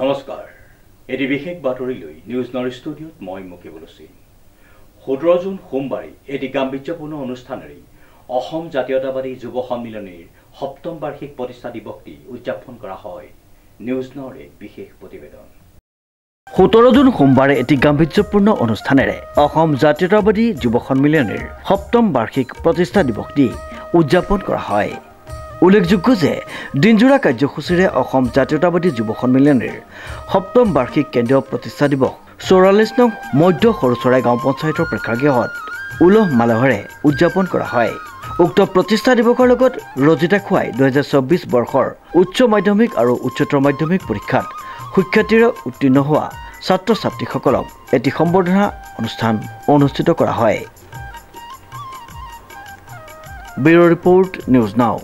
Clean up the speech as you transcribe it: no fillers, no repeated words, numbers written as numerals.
নমস্কাৰ এটি বিশেষ বাতৰি লৈ নিউজ নৰ ষ্টুডিওত মই মুকিবুল হুছেইন 17 জুন সোমবাৰে এটি গাম্ভীৰ্যপূৰ্ণ অনুষ্ঠানেৰে অসম জাতীয়তাবাদী যুৱ সন্মিলনীৰ 7ম বাৰ্ষিক প্ৰতিষ্ঠা দিৱসটি উদযাপন কৰা হয় নিউজ নৰৰ এক বিশেষ প্ৰতিবেদন 17 জুন সোমবাৰে এটি গাম্ভীৰ্যপূৰ্ণ অনুষ্ঠানেৰে অসম জাতীয়তাবাদী যুৱ সন্মিলনীৰ 7ম বাৰ্ষিক প্ৰতিষ্ঠা দিৱসটি উদযাপন কৰা হয় উল্লেখযোগ্য যে দিনজোৰা কাৰ্যসূচীৰে অসম জাতীয়তাবাদী যুৱ সন্মিলনীৰ 7ম বাৰ্ষিক কেন্দ্ৰীয় প্ৰতিষ্ঠা দিৱস 44 নং মধ্য সৰুচৰাই গাঁও পঞ্চায়তৰ প্ৰেক্ষাগৃহত উলহ মালহেৰে উদযাপন কৰা হয় উক্ত প্ৰতিষ্ঠা দিৱসৰ লগত ৰজিতা খুৱাই 2024 বৰ্ষৰ উচ্চ মাধ্যমিক আৰু উচ্চতৰ মাধ্যমিক পৰীক্ষাত সুখ্যাতিৰে উত্তীৰ্ণ হোৱা ছাত্ৰ ছাত্ৰীসকলক এটি সম্বৰ্ধনা অনুষ্ঠান অনুষ্ঠিত কৰা হয় ব্যুৰ ৰিপৰ্ট নিউজ নাও।